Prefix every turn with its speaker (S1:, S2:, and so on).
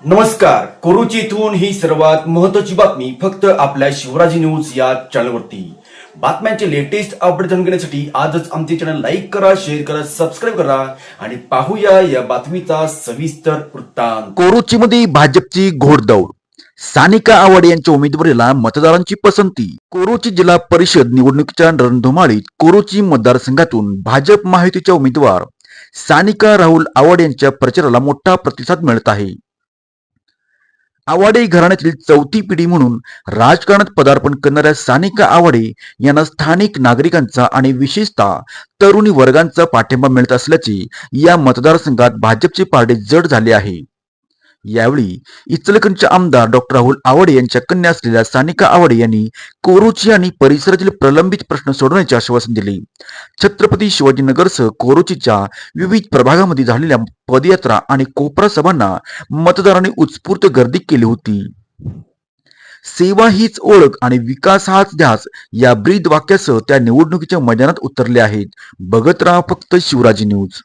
S1: नमस्कार. कोरुची इथून ही सर्वात महत्त्वाची बातमी फक्त आपल्या शिवराजी न्यूज या चॅनलवरती. बातम्यांचे लेटेस्ट अपडेट जाणून घेण्यासाठी आजच आमचे चॅनल लाईक करा, शेअर करा, सबस्क्राईब करा आणि पाहूया या बातमीचा सविस्तर वृत्तांत.
S2: कोरुची मध्ये भाजपची घोडदौड. सानिका आवाडे यांच्या उमेदवारीला मतदारांची पसंती. कोरुची जिल्हा परिषद निवडणुकीच्या रणधुमाळीत कोरुची मतदारसंघातून भाजप महायुतीच्या उमेदवार सानिका राहुल आवाडे यांच्या प्रचाराला मोठा प्रतिसाद मिळत आहे. आवाडे घराण्यातील चौथी पिढी म्हणून राजकारणात पदार्पण करणाऱ्या सानिका आवाडे यांना स्थानिक नागरिकांचा आणि विशेषतः तरुणी वर्गांचा पाठिंबा मिळत असल्याचे या मतदारसंघात भाजपचे पारडे जड झाले आहे. यावेळी इचलकरंजीचे आमदार डॉ. राहुल आवाडे यांच्या कन्या असलेल्या सानिका आवाडे यांनी कोरुची आणि परिसरातील प्रलंबित प्रश्न सोडवण्याचे आश्वासन दिले. छत्रपती शिवाजीनगरसह कोरुचीच्या विविध प्रभागामध्ये झालेल्या पदयात्रा आणि कोपरा सभांना मतदारांनी उत्स्फूर्त गर्दी केली होती. सेवा हीच ओळख आणि विकास हाच ध्यास या ब्रीद वाक्यासह त्या निवडणुकीच्या मैदानात उतरले आहेत. बघत राहा फक्त शिवराजी न्यूज.